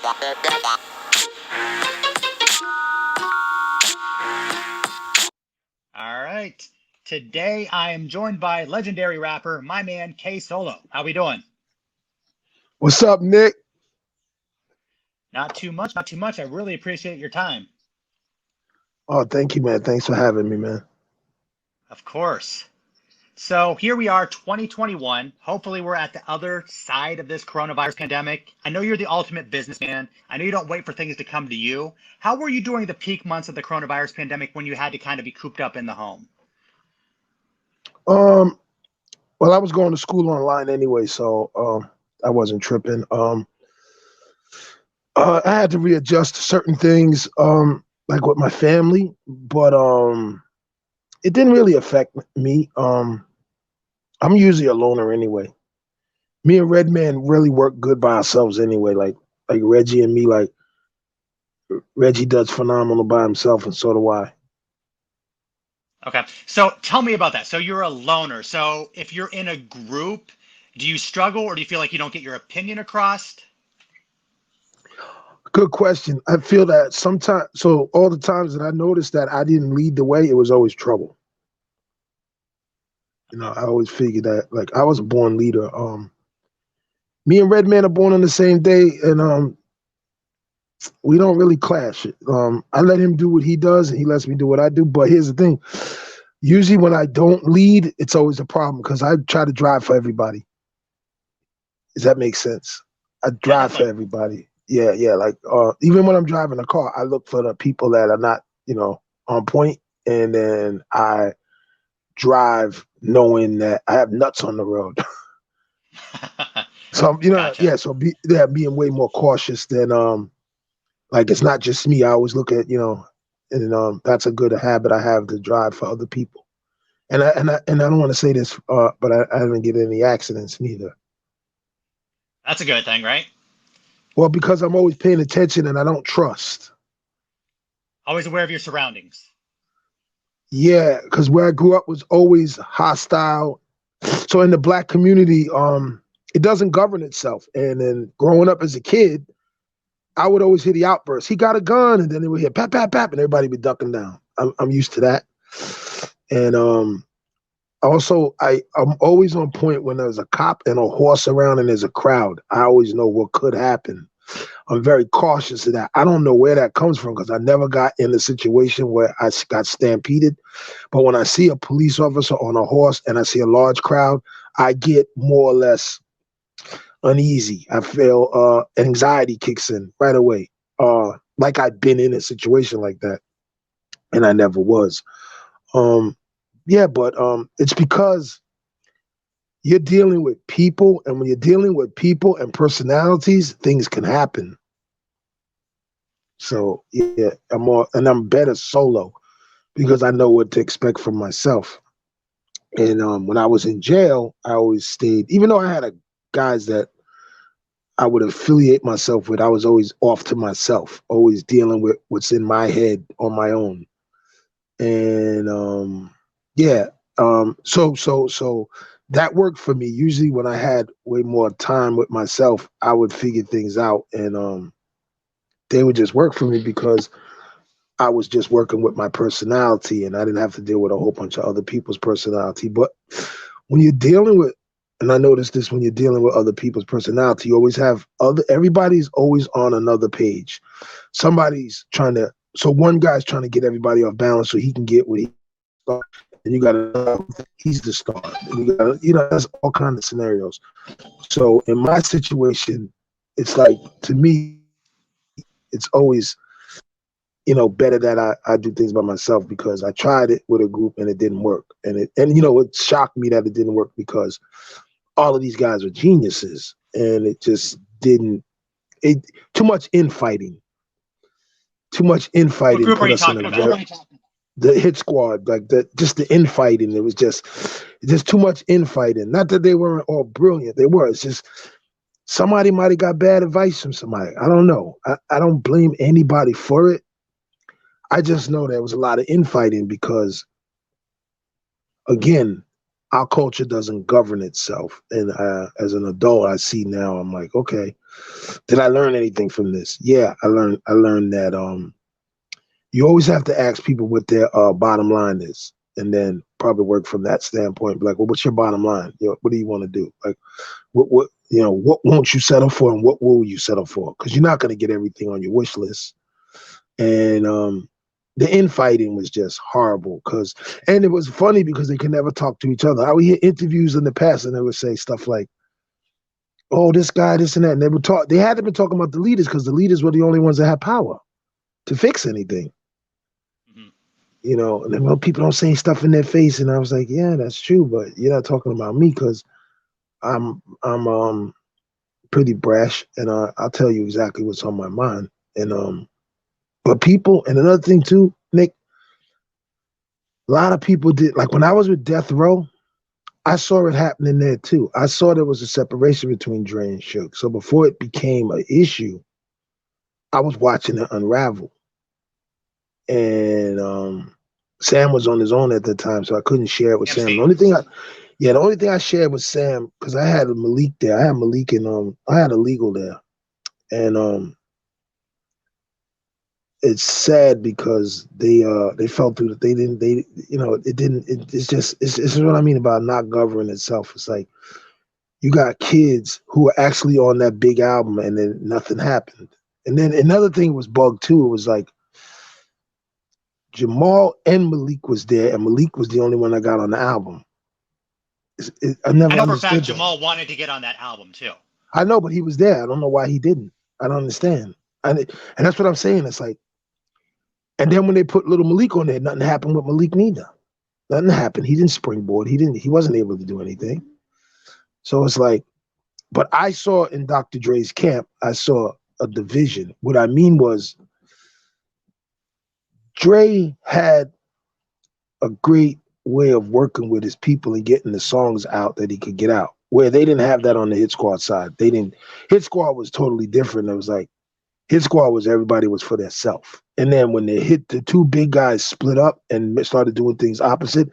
All right. Today I am joined by legendary rapper, my man K Solo. How we doing? What's up, Nick? Not too much, not too much. I really appreciate your time. Oh, thank you, man. Thanks for having me, man. Of course. So here we are, 2021. Hopefully, we're at the other side of this coronavirus pandemic. I know you're the ultimate businessman. I know you don't wait for things to come to you. How were you during the peak months of the coronavirus pandemic when you had to kind of be cooped up in the home? Um, well, I was going to school online anyway, so I wasn't tripping. I had to readjust to certain things, like with my family, but it didn't really affect me. I'm usually a loner anyway. Me and Redman really work good by ourselves anyway. Like Reggie and me, like Reggie does phenomenal by himself, and so do I. Okay. So tell me about that. So you're a loner. So if you're in a group, do you struggle or do you feel like you don't get your opinion across? Good question. I feel that sometimes, so all the times that I noticed that I didn't lead the way, it was always trouble. Okay. I always figured that, like, I was a born leader. Me and Redman are born on the same day, and we don't really clash. I let him do what he does, and he lets me do what I do. But here's the thing: usually when I don't lead, it's always a problem because I try to drive for everybody. Does that make sense? I Yeah, drive for definitely. everybody. Yeah, yeah. Like even when I'm driving a car, I look for the people that are not, on point, and then I drive knowing that I have nuts on the road. So Gotcha. yeah. So being way more cautious than like it's not just me. I always look at and that's a good habit I have to drive for other people. And I don't want to say this, but I haven't get any accidents neither. That's a good thing, right? Well, because I'm always paying attention and I don't trust. Always aware of your surroundings. Yeah, because where I grew up was always hostile. So in the black community, it doesn't govern itself. And then growing up as a kid, I would always hear the outburst. He got a gun, and then they would hear pap pap pap, and everybody would be ducking down. I'm used to that. And also, I'm always on point when there's a cop and a horse around and there's a crowd. I always know what could happen. I'm very cautious of that. I don't know where that comes from because I never got in a situation where I got stampeded. But when I see a police officer on a horse and I see a large crowd, I get more or less uneasy. I feel anxiety kicks in right away. Like I'd been in a situation like that, and I never was. Um, yeah, but it's because you're dealing with people, and when you're dealing with people and personalities, things can happen. So yeah, I'm better solo because I know what to expect from myself. And when I was in jail, I always stayed, even though I had guys that I would affiliate myself with, I was always off to myself, always dealing with what's in my head on my own. And yeah, so that worked for me. Usually when I had way more time with myself, I would figure things out, and they would just work for me because I was just working with my personality and I didn't have to deal with a whole bunch of other people's personality. But when you're dealing with, and I noticed this when you're dealing with other people's personality, you always have everybody's always on another page. Somebody's trying to, so one guy's trying to get everybody off balance so he can get what he star, and you got another who think he's the star. And you got, that's all kinds of scenarios. So in my situation, it's like, to me, it's always better that I do things by myself because I tried it with a group and it didn't work. And it shocked me that it didn't work because all of these guys were geniuses and it just didn't it too much infighting. Too much What infighting group are put you us in talking a about? the hit squad, like just the infighting. It was just too much infighting. Not that they weren't all brilliant. They were. It's just somebody might have got bad advice from somebody. I don't know. I don't blame anybody for it. I just know there was a lot of infighting because, again, our culture doesn't govern itself. And as an adult, I see now, I'm like, okay, did I learn anything from this? Yeah, I learned that you always have to ask people what their bottom line is, and then probably work from that standpoint. Be like, well, what's your bottom line? What do you want to do? Like, what won't you settle for, and what will you settle for? Because you're not going to get everything on your wish list. And the infighting was just horrible. And it was funny because they could never talk to each other. I would hear interviews in the past, and they would say stuff like, "Oh, this guy, this and that," and they would talk. They had to be talking about the leaders because the leaders were the only ones that had power to fix anything. Mhm. And then, well, people don't say stuff in their face, and I was like, yeah, that's true, but you're not talking about me because I'm pretty brash, and I'll tell you exactly what's on my mind. And but people, and another thing too, Nick, a lot of people did, like when I was with Death Row, I saw it happening there too. I saw there was a separation between Dre and Shook. So before it became an issue, I was watching it unravel. And Sam was on his own at the time, so I couldn't share it with Sam. MC. The only thing I shared with Sam, because I had Malik there. I had Malik and I had a legal there. And it's sad because they felt through that it's just what I mean about not governing itself. It's like you got kids who are actually on that big album and then nothing happened. And then another thing was bug too. It was like Jamal and Malik was there, and Malik was the only one that got on the album. I I never know for a fact understood that. Jamal wanted to get on that album too. I know, but he was there. I don't know why he didn't. I don't understand. And that's what I'm saying. It's like, and then when they put Little Malik on there, nothing happened with Malik neither. Nothing happened. He didn't springboard. He wasn't able to do anything. So it's like, but I saw in Dr. Dre's camp, I saw a division. What I mean was Dre had a great way of working with his people and getting the songs out that he could get out. Where they didn't have that on the Hit Squad side. They didn't. Hit Squad was totally different. It was like Hit Squad was everybody was for their self. And then when they hit the two big guys split up and started doing things opposite,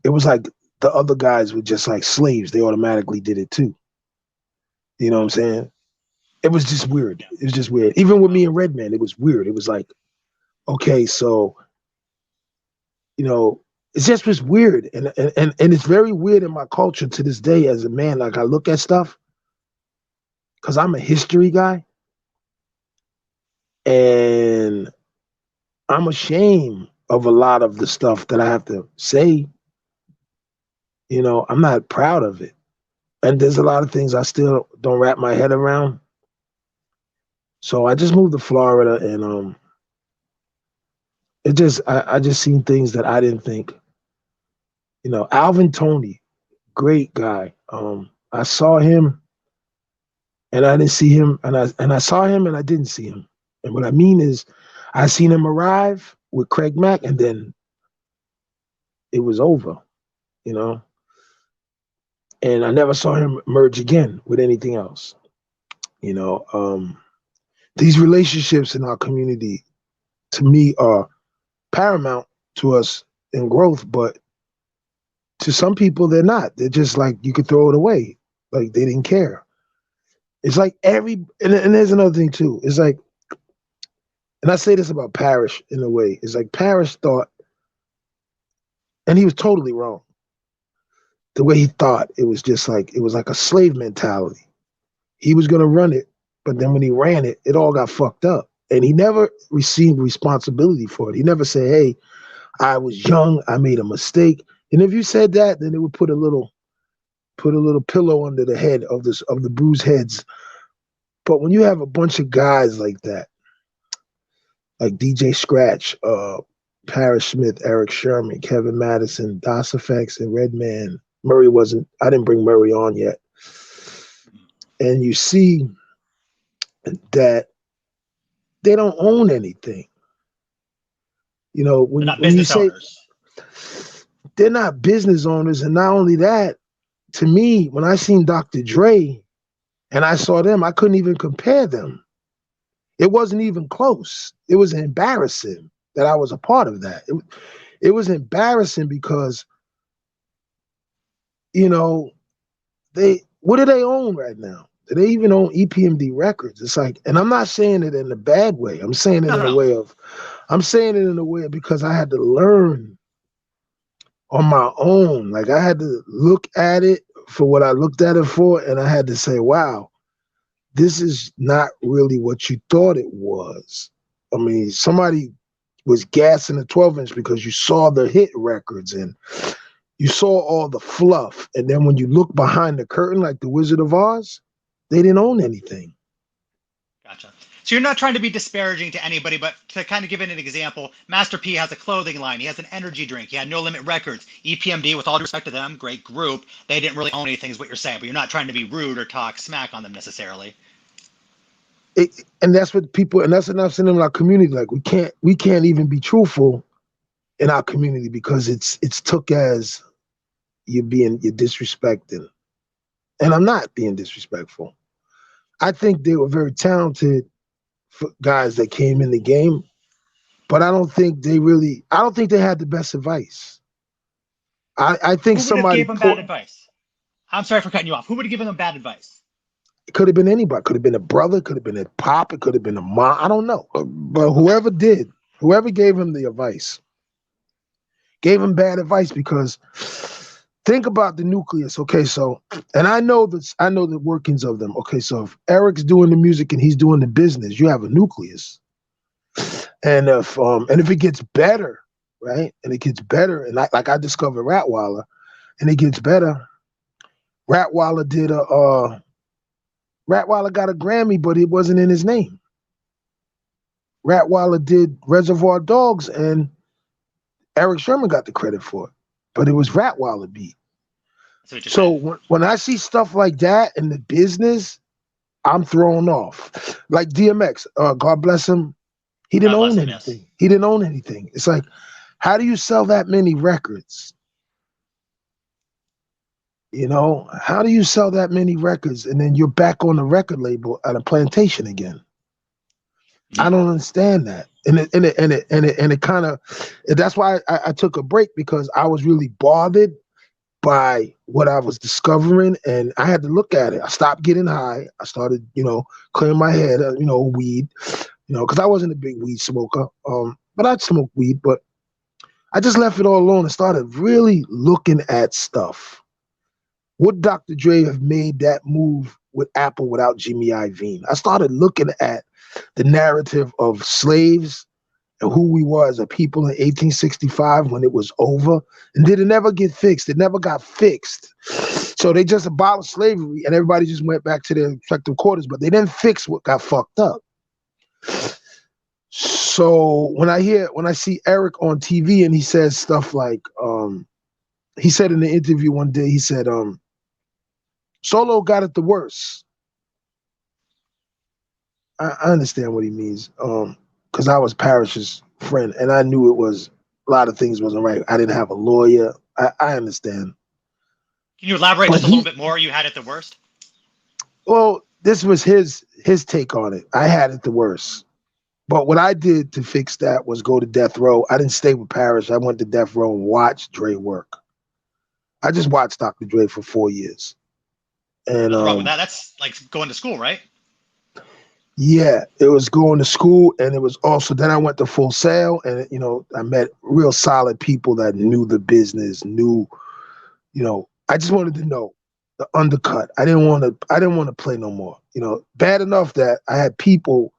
it was like the other guys were just like slaves. They automatically did it too. You know what I'm saying? It was just weird. It was just weird. Even with me and Redman, it was weird. It was like, okay, so it just was weird. And it's very weird in my culture to this day as a man. Like I look at stuff because I'm a history guy and I'm ashamed of a lot of the stuff that I have to say. I'm not proud of it. And there's a lot of things I still don't wrap my head around. So I just moved to Florida and I just seen things that I didn't think. Alvin Toney, great guy. I saw him and I didn't see him, and I saw him and I didn't see him. And what I mean is, I seen him arrive with Craig Mack, and then it was over, you know. And I never saw him merge again with anything else. You know, these relationships in our community, to me, are paramount to us in growth, but to some people, they're not. They're just like, you could throw it away. Like they didn't care. It's like and there's another thing too. It's like, and I say this about Parrish in a way, it's like Parrish thought, and he was totally wrong. The way he thought, it was like a slave mentality. He was gonna run it, but then when he ran it, it all got fucked up. And he never received responsibility for it. He never said, hey, I was young, I made a mistake. And if you said that, then it would put a little pillow under the head of the bruised heads. But when you have a bunch of guys like that, like DJ Scratch, Parrish Smith, Eric Sherman, Kevin Madison, Das Effects, and Redman. I didn't bring Murray on yet. And you see that they don't own anything. You know, when you say owners. They're not business owners, and not only that, to me, when I seen Dr. Dre and I saw them, I couldn't even compare them. It wasn't even close. It was embarrassing that I was a part of that. It was embarrassing because you know, what do they own right now? Do they even own EPMD Records? It's like, and I'm not saying it in a bad way. I'm saying it No, in no, a no. way of, I'm saying it in a way because I had to learn on my own. Like I had to look at it for what I looked at it for, and I had to say, wow, this is not really what you thought it was. I mean, somebody was gassing a 12-inch because you saw the hit records and you saw all the fluff. And then when you look behind the curtain, like the Wizard of Oz, they didn't own anything. Gotcha. So you're not trying to be disparaging to anybody, but to kind of give it an example, Master P has a clothing line. He has an energy drink. He had No Limit Records. EPMD, with all due respect to them, great group. They didn't really own anything, is what you're saying. But you're not trying to be rude or talk smack on them necessarily. And that's what people, and that's enough in our community. Like we can't even be truthful in our community because it's took as you're disrespecting. And I'm not being disrespectful. I think they were very talented guys that came in the game, but I don't think they had the best advice. I think Who would have somebody gave them bad put, advice? I'm sorry for cutting you off. Who would have given them bad advice? it could have been anybody. Could have been a brother, could have been a pop, it could have been a mom. I don't know. But Okay. whoever gave him the advice, gave him bad advice because think about the nucleus. Okay, so and I know the workings of them. Okay, so if Eric's doing the music and he's doing the business, you have a nucleus. And if it gets better, right? And it gets better, and like I discovered Ratwalla, and it gets better. Ratwalla did a Ratwalla got a Grammy, but it wasn't in his name. Ratwalla did Reservoir Dogs, and Eric Sherman got the credit for it, but it was Ratwalla beat. That's what you're So saying. when I see stuff like that in the business, I'm thrown off. Like DMX, God bless him, he didn't God bless own them, yes. anything. He didn't own anything. It's like, how do you sell that many records? You know, how do you sell that many records and then you're back on the record label at a plantation again? I Mhm. don't understand that. And it kind of, that's why I took a break because I was really bothered by what I was discovering, and I had to look at it. I stopped getting high. I started, clearing my head, weed, because I wasn't a big weed smoker. But I'd smoke weed, but I just left it all alone and started really looking at stuff. Would Dr. Dre have made that move with Apple without Jimmy Iovine? I started looking at the narrative of slaves and who we were as a people in 1865 when it was over. And did it never get fixed? It never got fixed. So they just abolished slavery and everybody just went back to their respective quarters, but they didn't fix what got fucked up. So when I see Eric on TV and he says stuff like, he said in the interview one day, he said, Solo got it the worst. I understand what he means. Because I was Parrish's friend and I knew it was a lot of things wasn't right. I didn't have a lawyer. I understand. Can you elaborate But just a little bit more? You had it the worst? well, this was his take on it. I had it the worst. But what I did to fix that was go to Death Row. I didn't stay with Parrish. I went to Death Row and watched Dre work. I just watched Dr. Dre for 4 years. And Nothing wrong with that. That's like going to school, right? yeah, it was going to school, and it was also then I went to Full Sail, and I met real solid people that knew the business, knew, I just wanted to know the undercut. I didn't want to play no more. Bad enough that I had people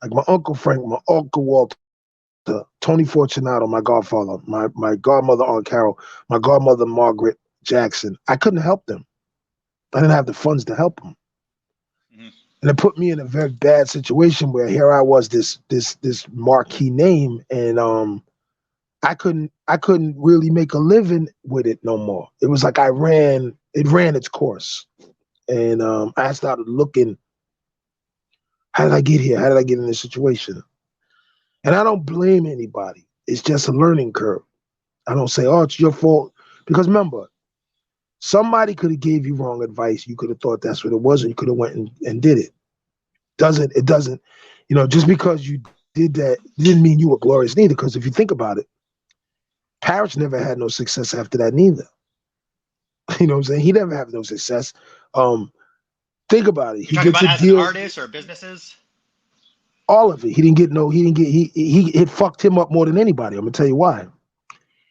like my Uncle Frank, my Uncle Walter, Tony Fortunato, my godfather, my godmother Aunt Carol, my godmother Margaret Jackson. I couldn't help them. I didn't have the funds to help them. Mhm. And it put me in a very bad situation where here I was, this marquee name, and I couldn't really make a living with it no more. It was like it ran its course. And I started looking, how did I get here? How did I get in this situation? And I don't blame anybody. It's just a learning curve. I don't say, oh, it's your fault. Because remember, somebody could have gave you wrong advice. You could have thought that's what it was, and you could have went and did it. It doesn't, just because you did that didn't mean you were glorious neither. Because if you think about it, Parrish never had no success after that neither. You know what I'm saying? He never have no success. Um, think about it. You're He talking gets about a as an deal, artist or businesses? all of it. He didn't get no. He didn't get. He it fucked him up more than anybody. I'm gonna tell you why.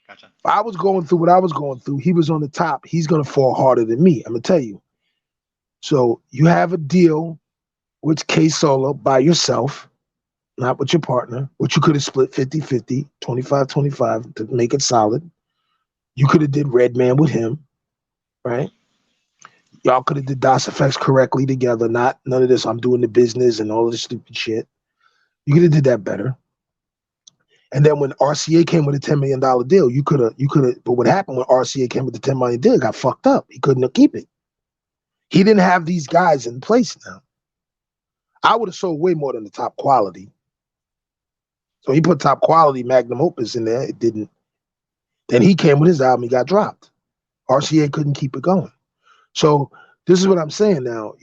Gotcha. I was going through what I was going through. He was on the top. He's gonna fall harder than me. I'm gonna tell you. So you have a deal with K Solo by yourself, not with your partner, which you could have split 50-50, 25-25 to make it solid. You could have did Redman with him, right? Y'all could have did DOS effects correctly together, not none of this. I'm doing the business and all this stupid shit. You could have did that better. And then when RCA came with a $10 million deal, you could have. But what happened when RCA came with the $10 million deal? It got fucked up. He couldn't keep it. He didn't have these guys in place now. I would have sold way more than the top quality. So he put top quality magnum opus in there. It didn't. Then he came with his album. He got dropped. RCA couldn't keep it going. So this is what I'm saying now.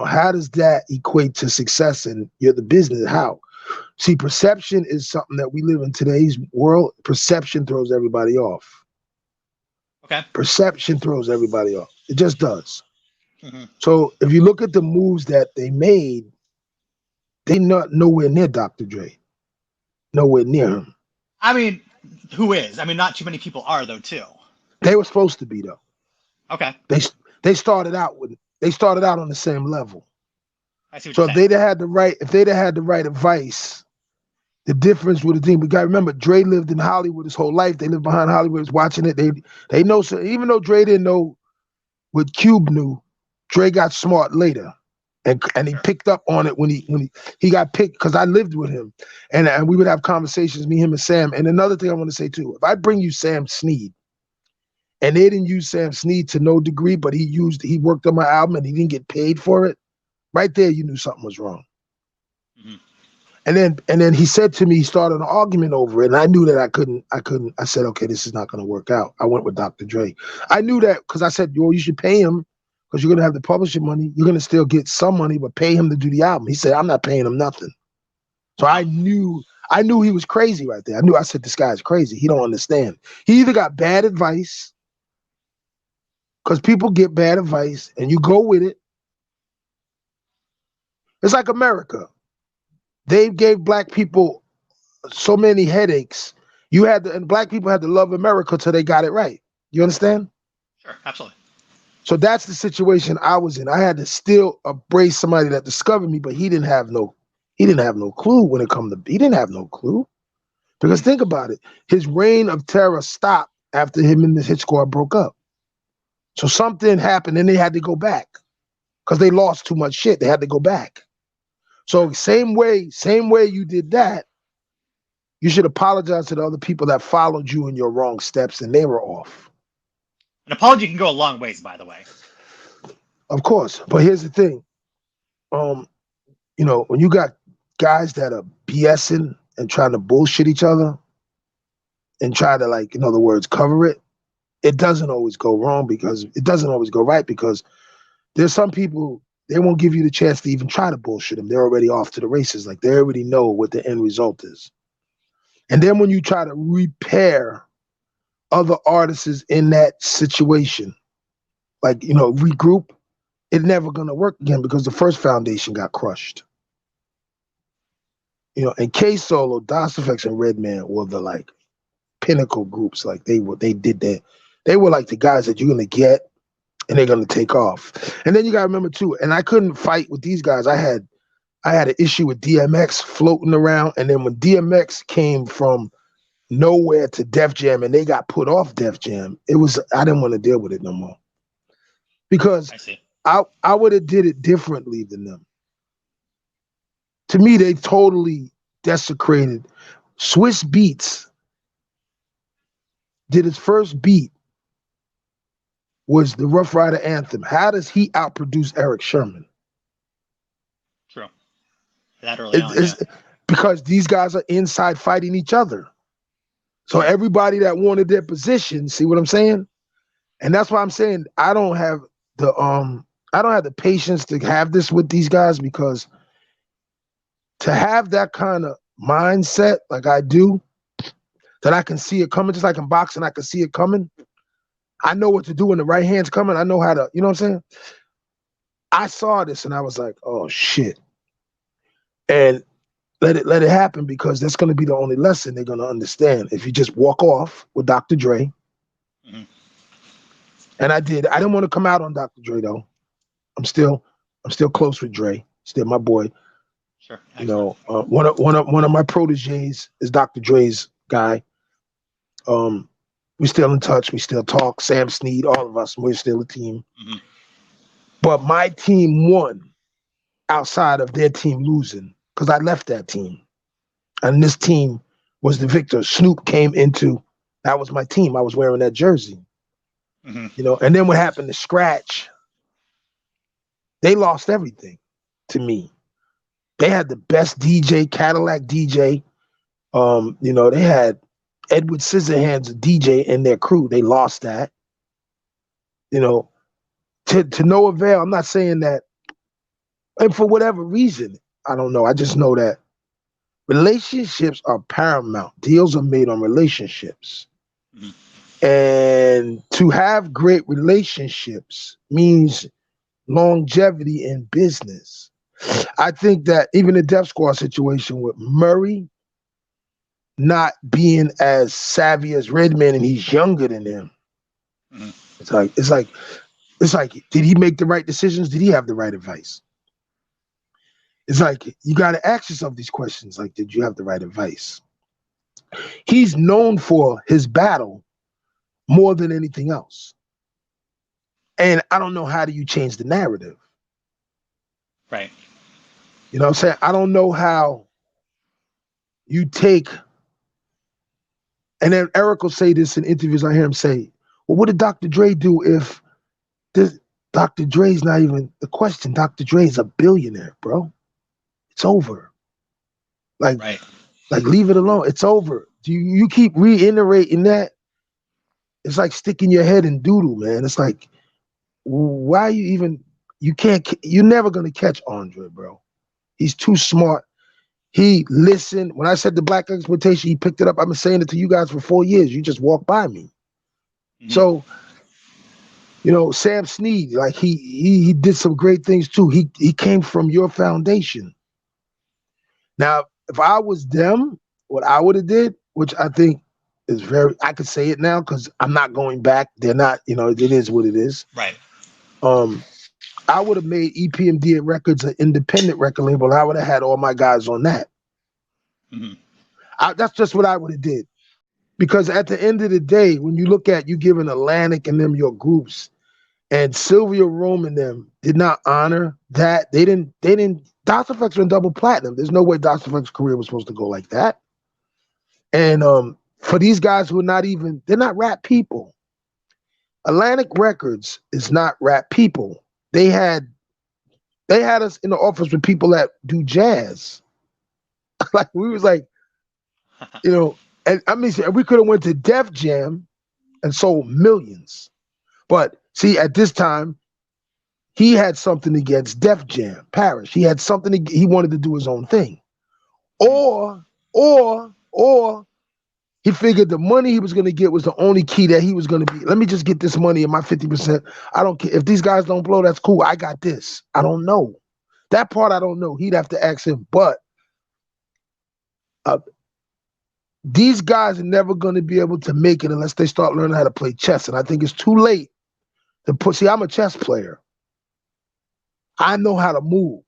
How does that equate to success in the business? How? See, perception is something that we live in today's world. Perception throws everybody off. Okay. Perception throws everybody off. It just does. Hmm. So if you look at the moves that they made, they not nowhere near Dr. Dre. Nowhere near him. I mean, who is? I mean, not too many people are though, too. They were supposed to be though. Okay. They started out on the same level. I see what So you're if saying. they'd have had the right advice, the difference with the thing. We got to remember, Dre lived in Hollywood his whole life. They lived behind Hollywood, was watching it. They know. So even though Dre didn't know what Cube knew, Dre got smart later, and he Sure. picked up on it when he got picked because I lived with him, and we would have conversations, me, him, and Sam. And another thing I want to say too, if I bring you Sam Snead, and they didn't use Sam Snead to no degree, but he worked on my album and he didn't get paid for it. Right there, you knew something was wrong. Hmm. And then he said to me, he started an argument over it, and I knew that I couldn't. I said, okay, this is not going to work out. I went with Dr. Dre. I knew that because I said, well, you should pay him because you're going to have the publishing money. You're going to still get some money, but pay him to do the album. He said, I'm not paying him nothing. So I knew he was crazy right there. I said, this guy's crazy. He don't understand. He either got bad advice, because people get bad advice and you go with it. It's like America. They gave black people so many headaches. And black people had to love America till they got it right. You understand? Sure. Absolutely. So that's the situation I was in. I had to still embrace somebody that discovered me, but he didn't have no clue when it come to. He didn't have no clue because think about it. His reign of terror stopped after him and the Hit Squad broke up. So something happened, and they had to go back because they lost too much shit. They had to go back. So same way you did that, you should apologize to the other people that followed you in your wrong steps and they were off. An apology can go a long ways, by the way. Of course. But here's the thing. When you got guys that are BSing and trying to bullshit each other and try to, like, in other words, cover it, it doesn't always go wrong because it doesn't always go right because there's some people, they won't give you the chance to even try to bullshit them. They're already off to the races. Like they already know what the end result is. And then when you try to repair other artists in that situation, like, regroup, it's never going to work again because the first foundation got crushed. And K Solo, DOS Effects, and Redman were the like pinnacle groups. Like they were like the guys that you're going to get and they're going to take off. And then you got to remember too, and I couldn't fight with these guys. I had an issue with DMX floating around. And then when DMX came from nowhere to Def Jam and they got put off Def Jam, I didn't want to deal with it no more. Because I see. I would have did it differently than them. To me, they totally desecrated. Swiss Beats did his first beat was the Rough Rider anthem. How does he outproduce Eric Sherman? True. That early on, yeah. Because these guys are inside fighting each other. So everybody that wanted their position, see what I'm saying? And that's why I'm saying I don't have the patience to have this with these guys because to have that kind of mindset like I do, that I can see it coming, just like in boxing, I can see it coming. I know what to do when the right hand's coming. I know how to, you know what I'm saying? I saw this and I was like, oh shit. And let it happen because that's gonna be the only lesson they're gonna understand. If you just walk off with Dr. Dre, Hmm. and I did. I didn't want to come out on Dr. Dre though. I'm still close with Dre. Still my boy. Sure. You Excellent. know, one of my proteges is Dr. Dre's guy. Um, we still in touch. We still talk. Sam Snead, all of us. We're still a team. Hmm. But my team won outside of their team losing because I left that team, and this team was the victor. Snoop came into. That was my team. I was wearing that jersey. Hmm. You know, and then what happened to Scratch? They lost everything to me. They had the best DJ, Cadillac DJ. You know, they had Edward Scissorhands, a DJ in their crew. They lost that. You know, to no avail. I'm not saying that, and for whatever reason, I don't know. I just know that relationships are paramount. Deals are made on relationships. Hmm. And to have great relationships means longevity in business. I think that even the Def Squad situation with Murray not being as savvy as Redman and he's younger than him. Hmm. It's like, did he make the right decisions? Did he have the right advice? It's like you got to ask yourself these questions. Like, did you have the right advice? He's known for his battle more than anything else. And I don't know how do you change the narrative. Right. You know what I'm saying? I don't know how you take, and then Eric will say this in interviews. I hear him say, well, what did Dr. Dre do if this Dr. Dre's not even the question? Dr. Dre's a billionaire, bro. It's over. Like, Right. like leave it alone. It's over. You keep reiterating that. It's like sticking your head in doodle, man. It's like, why you even you can't you're never gonna catch Andre, bro. He's too smart. He listened. When I said the black exploitation, he picked it up. I've been saying it to you guys for 4 years. You just walk by me. Hmm. So, you know, Sam Snead, like he did some great things too. He came from your foundation. Now, if I was them, what I would have did, which I think is very, I could say it now because I'm not going back. They're not, you know, it is what it is. Right. Um, I would have made EPMD Records an independent record label. And I would have had all my guys on that. Hmm. That's just what I would have did. Because at the end of the day, when you look at you giving Atlantic and them your groups, and Sylvia Rome and them did not honor that. They didn't. Dr. Effects went double platinum. There's no way Dr. Effects' career was supposed to go like that. And for these guys who are not even, they're not rap people. Atlantic Records is not rap people. They had us in the office with people that do jazz. Like we was like, you know, and I mean, we could have went to Def Jam and sold millions. But see, at this time, he had something against Def Jam, Parrish. He had something he wanted to do his own thing. Hmm. Or he figured the money he was going to get was the only key that he was going to be. Let me just get this money in my 50%. I don't care. If these guys don't blow, that's cool. I got this. I don't know. That part I don't know. He'd have to ask him. But uh, these guys are never going to be able to make it unless they start learning how to play chess. And I think it's too late to put. See, I'm a chess player. I know how to move.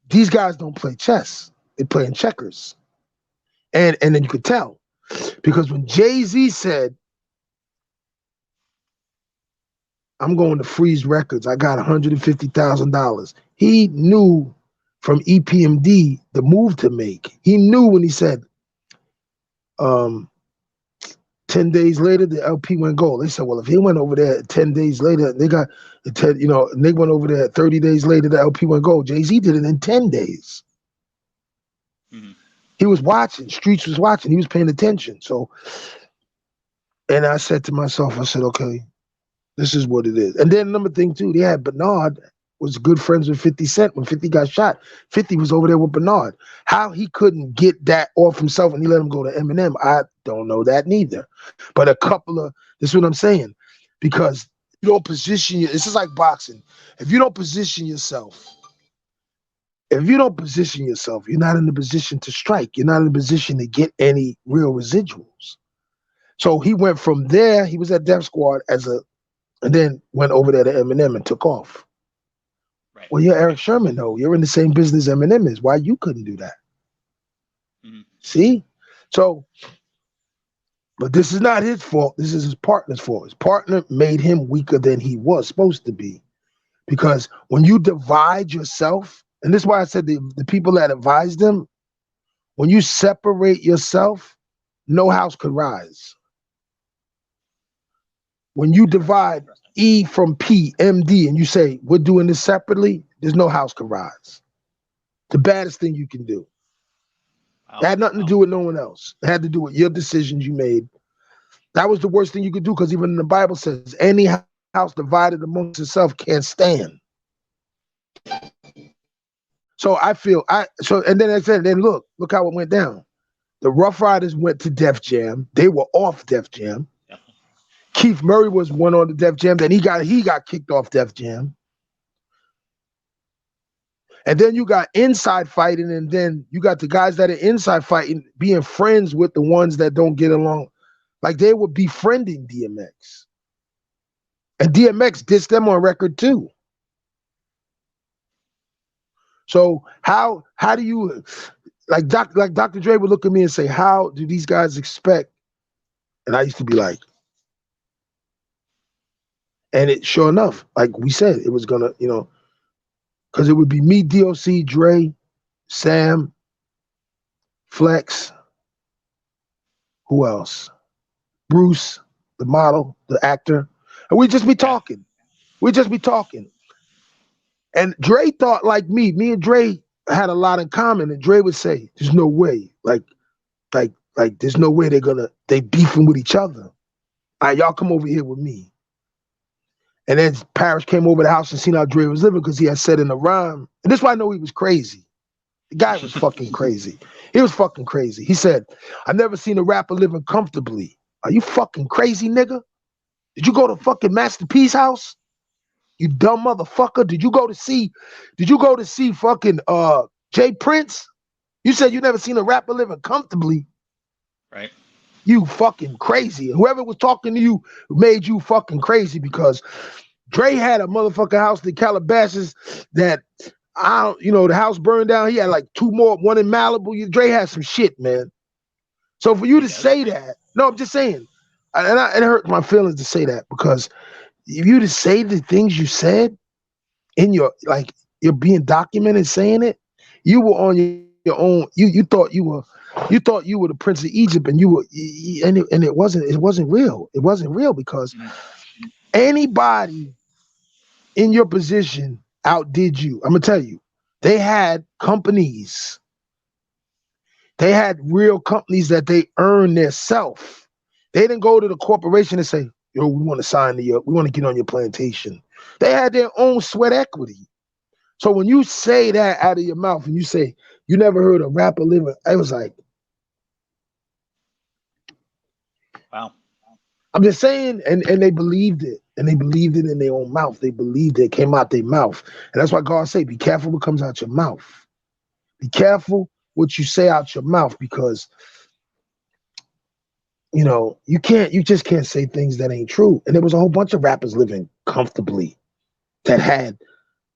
These guys don't play chess. They play in checkers. And then you could tell. Because when Jay-Z said, I'm going to freeze records, I got $150,000. He knew from EPMD the move to make. He knew when he said, um, 10 days later, the LP went gold. They said, well, if he went over there 10 days later, they got 10, you know, they went over there 30 days later, the LP went gold. Jay-Z did it in 10 days. Hmm. He was watching, Streets was watching, he was paying attention. So, and I said to myself, I said, okay, this is what it is. And then another thing too, they had Bernard. was good friends with 50 Cent when 50 got shot. 50 was over there with Bernard. How he couldn't get that off himself and he let him go to Eminem, I don't know that neither. But a couple of, this is what I'm saying, because you don't position, this is like boxing. If you don't position yourself, you're not in the position to strike. You're not in a position to get any real residuals. So he went from there, he was at Def Squad and then went over there to Eminem and took off. Right. Well, you're Eric Sherman, though. You're in the same business Eminem is. Why you couldn't do that? Mm-hmm. See? So, but this is not his fault. This is his partner's fault. His partner made him weaker than he was supposed to be. Because when you divide yourself, and this is why I said the people that advised them, when you separate yourself, no house could rise. When you divide E from P, MD, and you say, we're doing this separately, there's no house can rise. The baddest thing you can do. Wow. It had nothing to do with no one else. It had to do with your decisions you made. That was the worst thing you could do, because even in the Bible says, any house divided amongst itself can't stand. So I feel, and then I said, then look how it went down. The Rough Riders went to Def Jam. They were off Def Jam. Yep. Keith Murray was one on the Def Jam. Then he got kicked off Def Jam. And then you got inside fighting, and then you got the guys that are inside fighting being friends with the ones that don't get along. Like they were befriending DMX. And DMX dissed them on record too. So how do you, like Dr. Dre would look at me and say, how do these guys expect? And I used to be like, and it sure enough, like we said, it was gonna, because it would be me, DOC, Dre, Sam, Flex, who else? Bruce, the model, the actor. And we'd just be talking. And Dre thought like me. Me and Dre had a lot in common. And Dre would say, there's no way. Like there's no way they beefing with each other. All right, y'all come over here with me. And then Parrish came over the house and seen how Dre was living because he had said in the rhyme. And this is why I know he was crazy. The guy was fucking crazy. He was fucking crazy. He said, I've never seen a rapper living comfortably. Are you fucking crazy, nigga? Did you go to fucking Master P's house? You dumb motherfucker. Did you go to see fucking Jay Prince? You said you never seen a rapper living comfortably. Right. You fucking crazy. Whoever was talking to you made you fucking crazy, because Dre had a motherfucking house in Calabasas that the house burned down. He had like two more, one in Malibu. Dre had some shit, man. So for you to say that, no, I'm just saying, and it hurt my feelings to say that, because if you to say the things you said in your, like, you're being documented saying it, you were on your own. You thought you were the Prince of Egypt, and it wasn't real. It wasn't real, because anybody in your position outdid you. I'm gonna tell you, they had companies. They had real companies that they earned their self. They didn't go to the corporation and say, yo, we want to sign we want to get on your plantation. They had their own sweat equity. So when you say that out of your mouth and you say, you never heard a rapper living, I was like, wow. I'm just saying, and they believed it. And they believed it in their own mouth. They believed it came out their mouth. And that's why God say, be careful what comes out your mouth. Be careful what you say out your mouth, because you just can't say things that ain't true. And there was a whole bunch of rappers living comfortably that had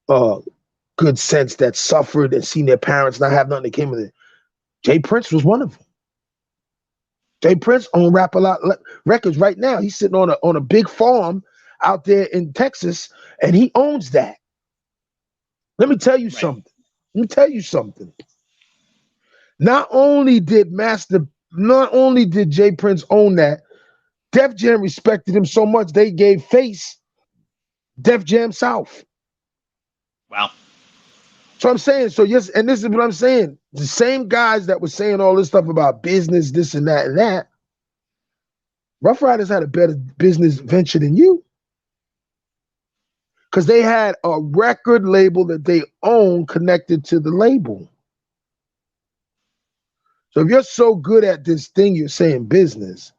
good sense, that suffered and seen their parents not have nothing that came with it. Jay Prince was one of them. Jay Prince owned Rap A Lot Records right now. He's sitting on a big farm out there in Texas, and he owns that. Let me tell you something. Not only did Jay Prince own that, Def Jam respected him so much they gave Face Def Jam South. Wow. So I'm saying, yes, and this is what I'm saying. The same guys that were saying all this stuff about business, this and that, Rough Riders had a better business venture than you. because they had a record label that they own connected to the label. So if you're so good at this thing you're saying business,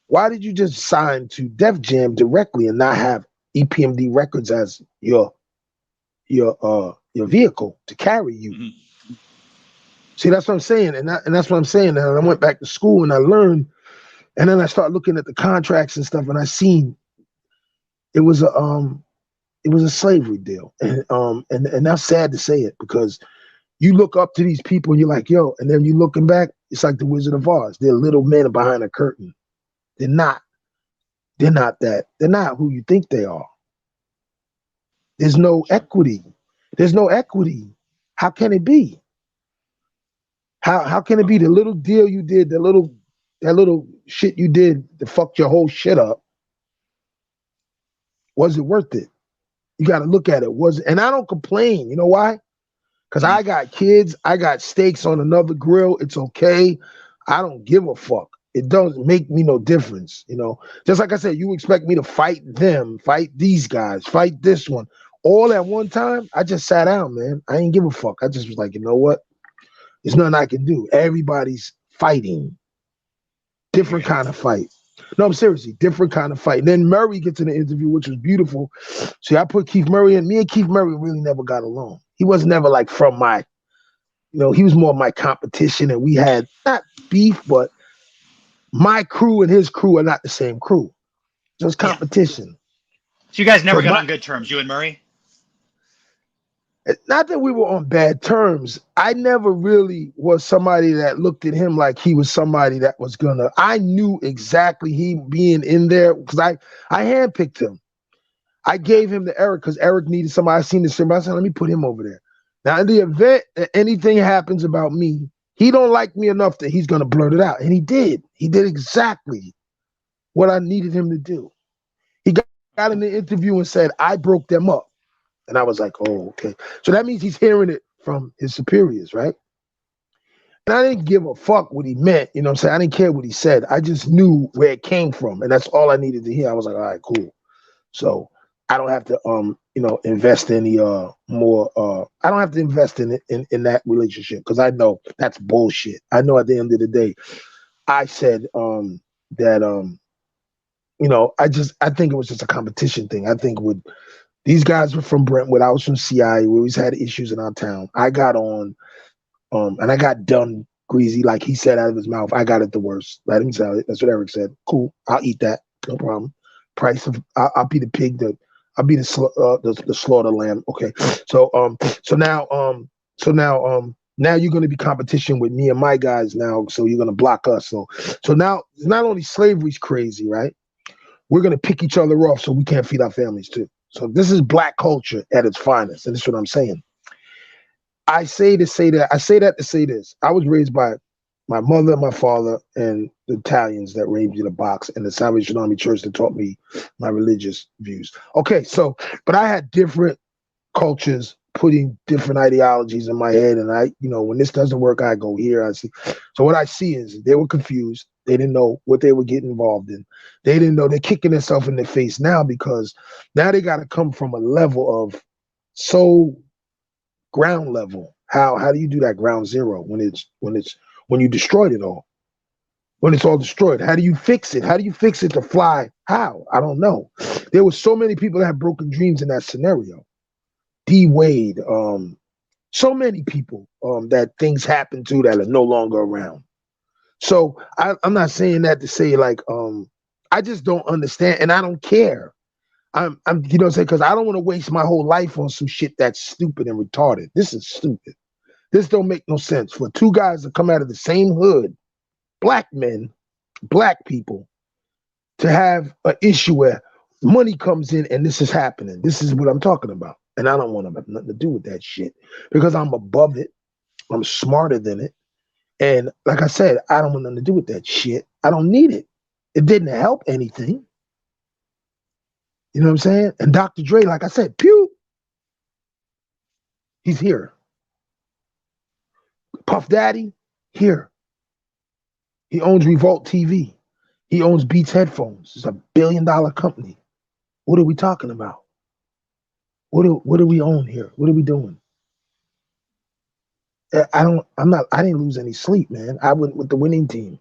why did you just sign to Def Jam directly and not have EPMD Records as your vehicle to carry you? Mm-hmm. See, that's what I'm saying, and that's what I'm saying. And I went back to school and I learned, and then I started looking at the contracts and stuff, and I seen it was a slavery deal, and that's sad to say it because you look up to these people and you're like, yo, and then you looking back, it's like the Wizard of Oz. They're little men behind a curtain. They're not. They're not that. They're not who you think they are. There's no equity. There's no equity. How can it be? How can it be the little deal you did, that little shit you did that fucked your whole shit up? Was it worth it? You got to look at it. And I don't complain. You know why? Because I got kids. I got steaks on another grill. It's okay. I don't give a fuck. It doesn't make me no difference. Just like I said, you expect me to fight them, fight these guys, fight this one. All at one time, I just sat down, man. I ain't give a fuck. I just was like, you know what? There's nothing I can do. Everybody's fighting. Different kind of fight. No, I'm seriously, different kind of fight. And then Murray gets in the interview, which was beautiful. See, I put Keith Murray in. Me and Keith Murray really never got along. He was never like from my, he was more my competition, and we had not beef, but my crew and his crew are not the same crew. So it's competition. Yeah. So you guys never got on good terms, you and Murray? Not that we were on bad terms. I never really was somebody that looked at him like he was somebody that was gonna. I knew exactly he being in there because I handpicked him. I gave him to Eric because Eric needed somebody. I seen this. I said, let me put him over there. Now, in the event that anything happens about me, he don't like me enough that he's gonna blurt it out, and he did. He did exactly what I needed him to do. He got in the interview and said, I broke them up. And I was like, oh, okay. So that means he's hearing it from his superiors, right? And I didn't give a fuck what he meant. You know what I'm saying? I didn't care what he said. I just knew where it came from. And that's all I needed to hear. I was like, all right, cool. So I don't have to, invest any more. I don't have to invest in it in that relationship because I know that's bullshit. I know at the end of the day, I said that, I think it was just a competition thing. I think these guys were from Brentwood. I was from CI. We always had issues in our town. I got on, and I got done greasy, like he said out of his mouth. I got it the worst. Let him tell it. That's what Eric said. Cool. I'll eat that. No problem. I'll be the pig. I'll be the slaughter lamb. Okay. So now you're going to be competition with me and my guys now. So you're going to block us. So now not only slavery's crazy, right? We're going to pick each other off so we can't feed our families too. So this is black culture at its finest, and this is what I'm saying. I say to say that. I say that to say this. I was raised by my mother, my father, and the Italians that raised me in a box, and the Salvation Army Church that taught me my religious views. Okay, but I had different cultures putting different ideologies in my head, and I, when this doesn't work, I go here. I see. So what I see is they were confused. They didn't know what they were getting involved in. They didn't know. They're kicking themselves in the face now because now they got to come from a level of ground level. How do you do that ground zero when you destroyed it all? When it's all destroyed, how do you fix it? How do you fix it to fly? How? I don't know. There were so many people that had broken dreams in that scenario. D Wade, so many people that things happen to that are no longer around. So I'm not saying that to say like I just don't understand, and I don't care. I'm what I'm saying, because I don't want to waste my whole life on some shit that's stupid and retarded. This is stupid. This don't make no sense for two guys that come out of the same hood, black men, black people, to have an issue where money comes in and this is happening. This is what I'm talking about. And I don't want to have nothing to do with that shit because I'm above it. I'm smarter than it. And like I said, I don't want nothing to do with that shit. I don't need it. It didn't help anything. You know what I'm saying? And Dr. Dre, like I said, pew, he's here. Puff Daddy, here. He owns Revolt TV. He owns Beats Headphones. It's $1 billion company. What are we talking about? what are we on here? What are we doing? I didn't lose any sleep, man. I went with the winning team.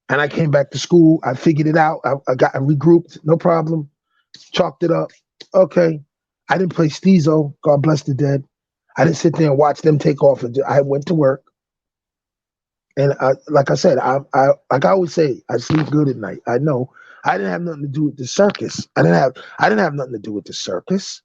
And I came back to school. I figured it out. I regrouped, no problem. Chalked it up. Okay. I didn't play Steezo. God bless the dead. I didn't sit there and watch them take off. I went to work. And like I said, like I always say, I sleep good at night. I know I didn't have nothing to do with the circus. I didn't have nothing to do with the circus.